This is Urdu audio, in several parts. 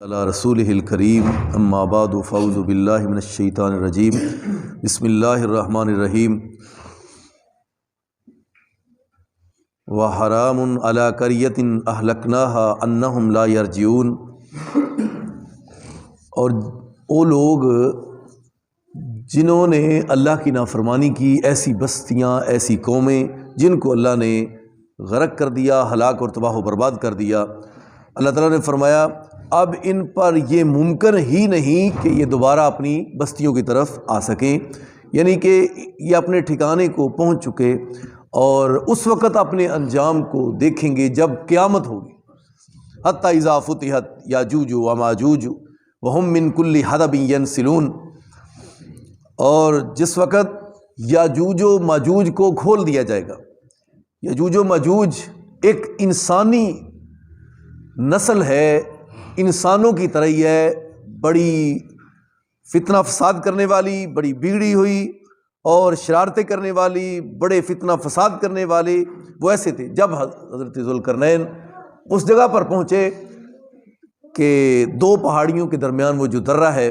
علی رسولہ الکریم اما بعد فاعوذ باللہ من الشیطان الرجیم بسم اللہ الرحمن الرحیم وحرام علی قریۃ اہلکناها انہم لا یرجعون، اور وہ لوگ جنہوں نے اللہ کی نافرمانی کی، ایسی بستیاں، ایسی قومیں جن کو اللہ نے غرق کر دیا، ہلاک اور تباہ و برباد کر دیا۔ اللہ تعالیٰ نے فرمایا اب ان پر یہ ممکن ہی نہیں کہ یہ دوبارہ اپنی بستیوں کی طرف آ سکیں، یعنی کہ یہ اپنے ٹھکانے کو پہنچ چکے اور اس وقت اپنے انجام کو دیکھیں گے جب قیامت ہوگی۔ حتی اذا فتحت یاجوج و ماجوج وہم من کل حدب ینسلون، اور جس وقت یاجوج و ماجوج کو کھول دیا جائے گا۔ یاجوج و ماجوج ایک انسانی نسل ہے، انسانوں کی طرح ہی ہے، بڑی فتنہ فساد کرنے والی، بڑی بگڑی ہوئی اور شرارتیں کرنے والی، بڑے فتنہ فساد کرنے والے وہ ایسے تھے۔ جب حضرت ذوالقرنین اس جگہ پر پہنچے کہ دو پہاڑیوں کے درمیان وہ جو درہ ہے،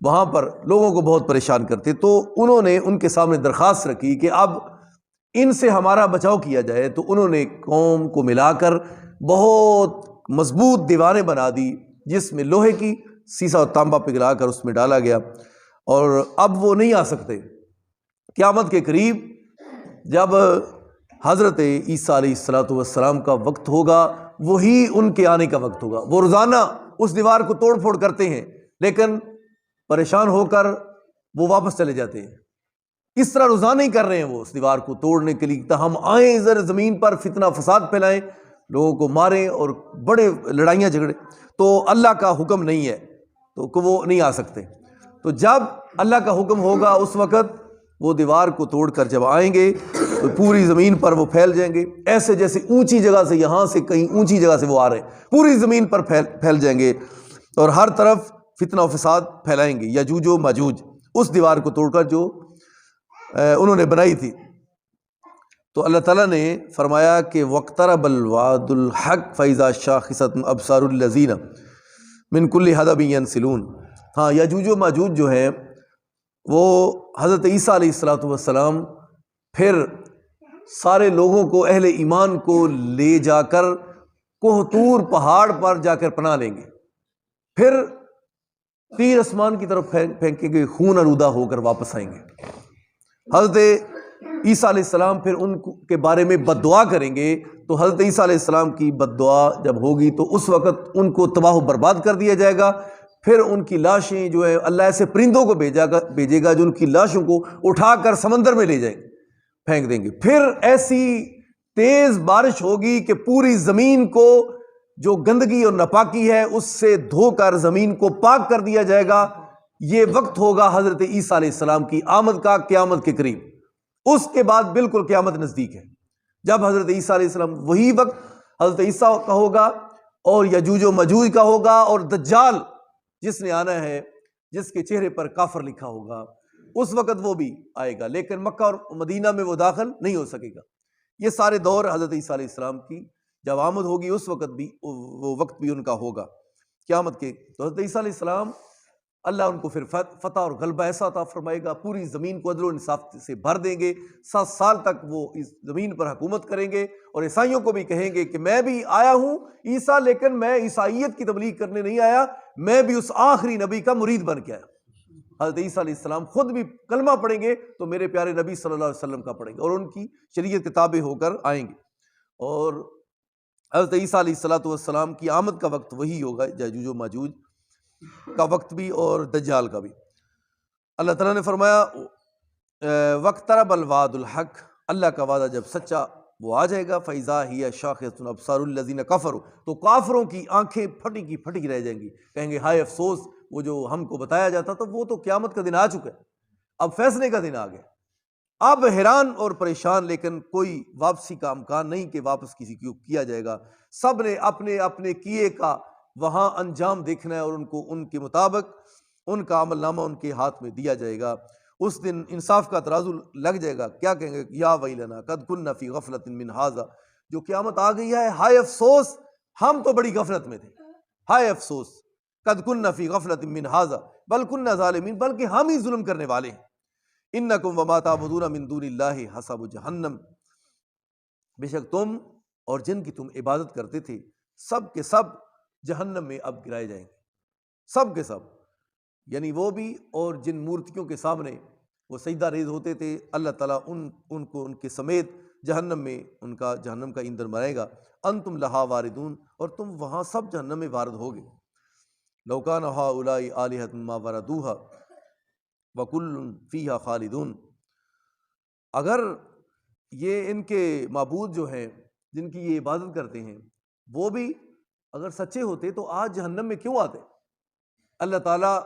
وہاں پر لوگوں کو بہت پریشان کرتے، تو انہوں نے ان کے سامنے درخواست رکھی کہ اب ان سے ہمارا بچاؤ کیا جائے۔ تو انہوں نے قوم کو ملا کر بہت مضبوط دیواریں بنا دی، جس میں لوہے کی سیسہ اور تانبا پگھلا کر اس میں ڈالا گیا، اور اب وہ نہیں آ سکتے۔ قیامت کے قریب جب حضرت عیسیٰ علیہ السلام کا وقت ہوگا، وہی ان کے آنے کا وقت ہوگا۔ وہ روزانہ اس دیوار کو توڑ پھوڑ کرتے ہیں، لیکن پریشان ہو کر وہ واپس چلے جاتے ہیں۔ اس طرح روزانہ ہی کر رہے ہیں وہ اس دیوار کو توڑنے کے لیے، ہم آئیں ادھر زمین پر فتنہ فساد پھیلائیں، لوگوں کو ماریں اور بڑے لڑائیاں جھگڑے، تو اللہ کا حکم نہیں ہے تو وہ نہیں آ سکتے۔ تو جب اللہ کا حکم ہوگا اس وقت وہ دیوار کو توڑ کر جب آئیں گے تو پوری زمین پر وہ پھیل جائیں گے، ایسے جیسے اونچی جگہ سے، یہاں سے کہیں اونچی جگہ سے وہ آ رہے ہیں، پوری زمین پر پھیل جائیں گے اور ہر طرف فتنہ و فساد پھیلائیں گے۔ یاجوج و ماجوج اس دیوار کو توڑ کر جو انہوں نے بنائی تھی۔ تو اللہ تعالیٰ نے فرمایا کہ وَاقْتَرَبَ الْوَعْدُ الْحَقُّ فَإِذَا شَاخِصَتْ أَبْصَارُ الَّذِينَ مِنْ كُلِّ حَدَبٍ يَنْسِلُونَ۔ ہاں، یاجوج و ماجوج جو ہیں وہ حضرت عیسیٰ علیہ السلام پھر سارے لوگوں کو، اہل ایمان کو لے جا کر کوہ طور پہاڑ پر جا کر پناہ لیں گے، پھر تیر آسمان کی طرف پھینکیں گے، خون آلودہ ہو کر واپس آئیں گے۔ حضرت عیسیٰ علیہ السلام پھر ان کے بارے میں بد دعا کریں گے، تو حضرت عیسیٰ علیہ السلام کی بد دعا جب ہوگی تو اس وقت ان کو تباہ و برباد کر دیا جائے گا۔ پھر ان کی لاشیں جو ہے اللہ ایسے پرندوں کو بھیجے گا جو ان کی لاشوں کو اٹھا کر سمندر میں لے جائیں گے، پھینک دیں گے۔ پھر ایسی تیز بارش ہوگی کہ پوری زمین کو جو گندگی اور ناپاکی ہے اس سے دھو کر زمین کو پاک کر دیا جائے گا۔ یہ وقت ہوگا حضرت عیسیٰ علیہ السلام کی آمد کا، قیامت کے قریب۔ اس کے بعد بالکل قیامت نزدیک ہے، جب حضرت عیسیٰ علیہ السلام، وہی وقت حضرت عیسیٰ کا ہوگا اور یاجوج و ماجوج کا ہوگا، اور دجال جس نے آنا ہے، جس کے چہرے پر کافر لکھا ہوگا، اس وقت وہ بھی آئے گا، لیکن مکہ اور مدینہ میں وہ داخل نہیں ہو سکے گا۔ یہ سارے دور حضرت عیسیٰ علیہ السلام کی جب آمد ہوگی اس وقت بھی، وہ وقت بھی ان کا ہوگا قیامت کے۔ تو حضرت عیسیٰ علیہ السلام، اللہ ان کو پھر فتح اور غلبہ ایسا عطا فرمائے گا، پوری زمین کو عدل و انصاف سے بھر دیں گے، 7 سال تک وہ اس زمین پر حکومت کریں گے، اور عیسائیوں کو بھی کہیں گے کہ میں بھی آیا ہوں عیسیٰ، لیکن میں عیسائیت کی تبلیغ کرنے نہیں آیا، میں بھی اس آخری نبی کا مرید بن کے آیا۔ حضرت عیسیٰ علیہ السلام خود بھی کلمہ پڑھیں گے تو میرے پیارے نبی صلی اللہ علیہ وسلم کا پڑھیں گے، اور ان کی شریعت کے تابع ہو کر آئیں گے۔ اور حضرت عیسیٰ علیہ السلام کی آمد کا وقت وہی ہوگا، یاجوج و ماجوج کا وقت بھی اور دجال کا بھی۔ اللہ تعالیٰ نے فرمایا وَاقْتَرَبَ الْوَعْدُ الْحَقُّ، اللہ کا وعدہ جب سچا وہ آ جائے گا، فَإِذَا هِيَ شَاخِصَةٌ أَبْصَارُ الَّذِينَ كَفَرُوا، تو کافروں کی آنکھیں پھٹی کی پھٹی رہ جائیں گی، کہیں گے ہائے افسوس، وہ جو ہم کو بتایا جاتا تھا وہ تو قیامت کا دن آ چکا ہے، اب فیصلے کا دن آ گیا۔ اب حیران اور پریشان، لیکن کوئی واپسی کا امکان نہیں کہ واپس کسی کو کیا جائے گا۔ سب نے اپنے اپنے کیے کا وہاں انجام دیکھنا ہے، اور ان کو ان کے مطابق ان کا عمل نامہ ان کے ہاتھ میں دیا جائے گا۔ اس دن انصاف کا ترازو لگ جائے گا، کیا کہیں گے؟ یا ویلنا قد کنا فی غفلۃ من ھذا، جو قیامت آ گئی ہے، ہائے افسوس، ہم تو بڑی غفلت میں تھے، ہائے افسوس۔ قد كنا فی غفلۃ من ھذا بل كنا ظالمین، بلکہ ہم ہی ظلم کرنے والے ہیں۔ انکم وما تعبدون من دون اللہ حسب جہنم، بے شک تم اور جن کی تم عبادت کرتے تھے سب کے سب جہنم میں اب گرائے جائیں گے، سب کے سب، یعنی وہ بھی اور جن مورتیوں کے سامنے وہ سجدہ ریز ہوتے تھے، اللہ تعالیٰ ان کو ان کے سمیت جہنم میں ان کا جہنم کا ایندھن بنائے گا۔ انتم لہا واردون، اور تم وہاں سب جہنم میں وارد ہوگے۔ لو کان ہؤلاء آلہۃ ما وردوها وکل فیہا خالدون، اگر یہ ان کے معبود جو ہیں جن کی یہ عبادت کرتے ہیں وہ بھی اگر سچے ہوتے تو آج جہنم میں کیوں آتے؟ اللہ تعالیٰ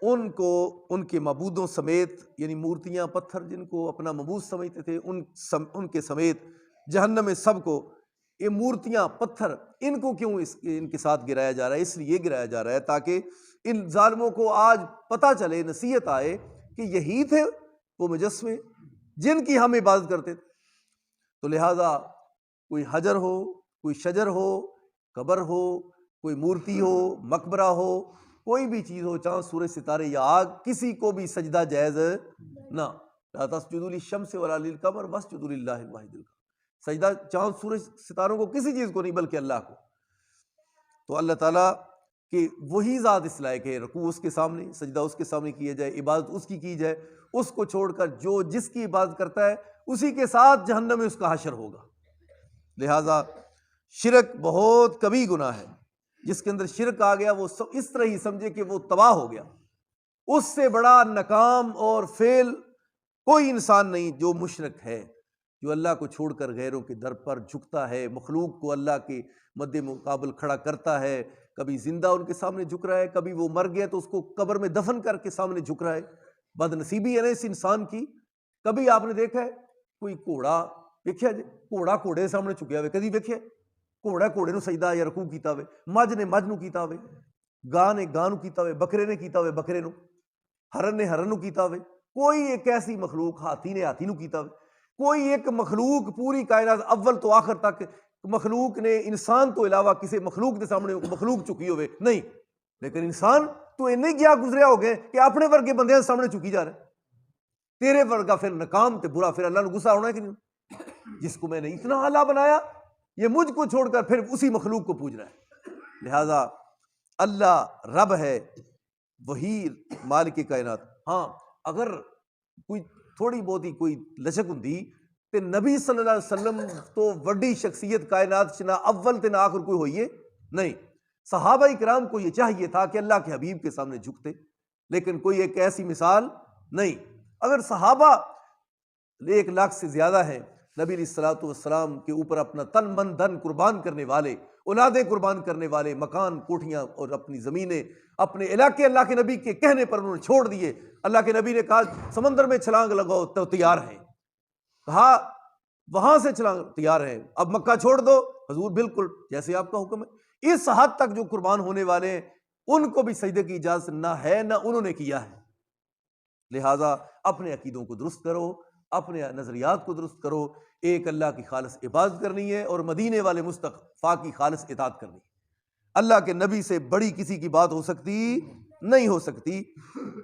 ان کو ان کے معبودوں سمیت، یعنی مورتیاں پتھر جن کو اپنا معبود سمجھتے تھے ان کے سمیت جہنم میں سب کو، یہ مورتیاں پتھر ان کو کیوں ان کے ساتھ گرایا جا رہا ہے؟ اس لیے گرایا جا رہا ہے تاکہ ان ظالموں کو آج پتہ چلے، نصیحت آئے کہ یہی تھے وہ مجسمے جن کی ہم عبادت کرتے تھے۔ تو لہٰذا کوئی حجر ہو، کوئی شجر ہو، قبر ہو، کوئی مورتی ہو، مقبرہ ہو، کوئی بھی چیز ہو، چاند سورج ستارے یا آگ، کسی کو بھی سجدہ جائز نہ۔ لا تسجدوا للشمس ولا للقمر واسجدوا للہ الواحد القہار، سجدہ چاند سورج ستاروں کو کسی چیز کو نہیں بلکہ اللہ کو۔ تو اللہ تعالیٰ کہ وہی ذات اس لائق ہے، رکوع اس کے سامنے، سجدہ اس کے سامنے کیا جائے، عبادت اس کی جائے، اس کو چھوڑ کر جو جس کی عبادت کرتا ہے اسی کے ساتھ جہنم میں اس کا حشر ہوگا۔ لہٰذا شرک بہت کبھی گناہ ہے، جس کے اندر شرک آ گیا وہ اس طرح ہی سمجھے کہ وہ تباہ ہو گیا۔ اس سے بڑا ناکام اور فیل کوئی انسان نہیں جو مشرک ہے، جو اللہ کو چھوڑ کر غیروں کے در پر جھکتا ہے، مخلوق کو اللہ کے مد مقابل کھڑا کرتا ہے، کبھی زندہ ان کے سامنے جھک رہا ہے، کبھی وہ مر گیا تو اس کو قبر میں دفن کر کے سامنے جھک رہا ہے۔ بد نصیبی ہے نا اس انسان کی۔ کبھی آپ نے دیکھا ہے کوئی گھوڑا ویکھیا جی، گھوڑا گھوڑے دے سامنے جھکیا ہوئے کدی ویکھیا؟ گھوڑا گھوڑے نو سجدہ یا رکوع کیتا ہوئے، مجھ نے مجھ نو کیتا ہوئے، گاں نے گاں نو کیتا ہوئے، بکرے نے کیتا ہوئے بکرے نو، ہرن نے ہرن نو کیتا ہوئے، کوئی ایک ایسی مخلوق، ہاتھی نے ہاتھی نو کیتا ہوئے، کوئی ایک مخلوق پوری کائنات اول تو آخر تک مخلوق نے انسان تو علاوہ کسی مخلوق کے سامنے مخلوق چکی ہوئے نہیں، لیکن انسان تو اینے گیا گزریا ہو گئے کہ اپنے ورگے بندیاں سامنے چکی جا رہے ہیں۔ تیرے ورگا پھر ناکام تے برا، پھر اللہ نے غصہ ہونا ہے کہ نہیں؟ جس کو میں نے اتنا اعلیٰ بنایا یہ مجھ کو چھوڑ کر پھر اسی مخلوق کو پوج رہا ہے۔ لہٰذا اللہ رب ہے، وہی مالک کائنات۔ ہاں اگر کوئی تھوڑی بہت ہی کوئی لچک ہوندی تے نبی صلی اللہ علیہ وسلم تو وڈی شخصیت کائنات نہ اول تے نہ آخر کوئی ہوئیے نہیں۔ صحابہ کرام کو یہ چاہیے تھا کہ اللہ کے حبیب کے سامنے جھکتے، لیکن کوئی ایک ایسی مثال نہیں۔ اگر صحابہ 1,00,000 سے زیادہ ہیں، نبی علیہ الصلوۃ والسلام کے اوپر اپنا تن من دھن قربان کرنے والے، اولادیں قربان کرنے والے، مکان کوٹھیاں اور اپنی زمینیں، اپنے علاقے اللہ کے نبی کے کہنے پر انہوں نے چھوڑ دیے۔ اللہ کے نبی نے کہا سمندر میں چھلانگ لگاؤ تو تیار ہیں، کہا وہاں سے چھلانگ تیار ہیں، اب مکہ چھوڑ دو، حضور بالکل جیسے آپ کا حکم ہے۔ اس حد تک جو قربان ہونے والے ہیں ان کو بھی سجدے کی اجازت نہ ہے نہ انہوں نے کیا ہے۔ لہٰذا اپنے عقیدوں کو درست کرو، اپنے نظریات کو درست کرو، ایک اللہ کی خالص عبادت کرنی ہے اور مدینے والے مصطفیٰ کی خالص اطاعت کرنی ہے۔ اللہ کے نبی سے بڑی کسی کی بات ہو سکتی نہیں ہو سکتی۔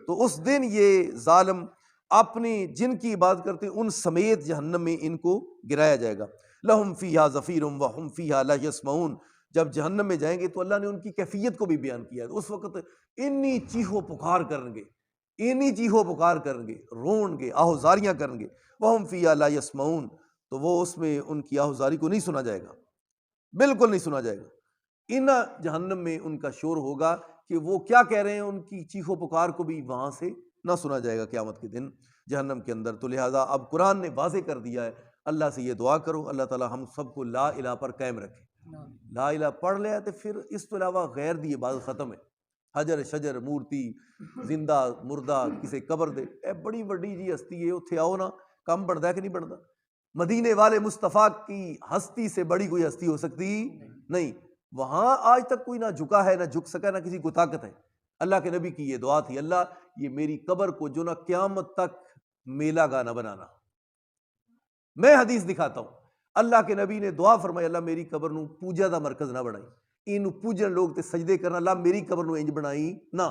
تو اس دن یہ ظالم اپنی جن کی عبادت کرتے ان سمیت جہنم میں ان کو گرایا جائے گا۔ لہم فیہا زفیر وہم فیہا لا یسمعون، جب جہنم میں جائیں گے تو اللہ نے ان کی کیفیت کو بھی بیان کیا ہے۔ اس وقت انی چیخو پکار کریں گے، اینی چیخو پکار کریں گے، رون گے، آہوزاریاں کریں گے۔ وہم فیہا لا یسمعون، تو وہ اس میں ان کی آہوزاری کو نہیں سنا جائے گا، بالکل نہیں سنا جائے گا۔ ان جہنم میں ان کا شور ہوگا کہ وہ کیا کہہ رہے ہیں، ان کی چیخو پکار کو بھی وہاں سے نہ سنا جائے گا قیامت کے دن جہنم کے اندر۔ تو لہٰذا اب قرآن نے واضح کر دیا ہے، اللہ سے یہ دعا کرو اللہ تعالی ہم سب کو لا الہ پر قائم رکھے۔ لا الہ پڑھ لیا تو پھر اس تو علاوہ غیر دی عبادت ختم ہے۔ حجر شجر مورتی زندہ مردہ کسی قبر دے اے بڑی وڈی جی ہستی ہے، اتھے آؤ نا کم بڑھتا ہے کہ نہیں بڑھتا؟ مدینے والے مصطفیٰ کی ہستی سے بڑی کوئی ہستی ہو سکتی نہیں۔ وہاں آج تک کوئی نہ جھکا ہے نہ جھک سکا، نہ کسی کو طاقت ہے۔ اللہ کے نبی کی یہ دعا تھی، اللہ یہ میری قبر کو جو نہ قیامت تک میلہ گانا بنانا۔ میں حدیث دکھاتا ہوں، اللہ کے نبی نے دعا فرمائی اللہ میری قبر نو پوجا دا مرکز نہ بنائی، اینو پوجن لوگ تے سجدے کرنا، اللہ میری قبر نو انج بنائی نہ۔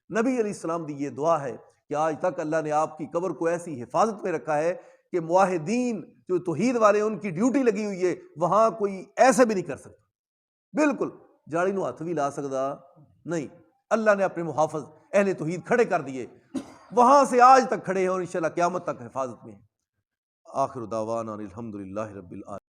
نبی علیہ السلام دی یہ دعا ہے کہ آج تک اللہ نے آپ کی قبر کو ایسی حفاظت میں رکھا ہے کہ موحدین جو توحید والے ان کی ڈیوٹی لگی ہوئی ہے، وہاں کوئی ایسے بھی نہیں کر سکتا، بالکل جاڑی نو ہاتھ بھی لا سکتا نہیں۔ اللہ نے اپنے محافظ اہل توحید کھڑے کر دیے، وہاں سے آج تک کھڑے ہیں اور انشاءاللہ قیامت تک حفاظت میں ہیں۔ آخر دعوانا الحمدللہ رب العالمین۔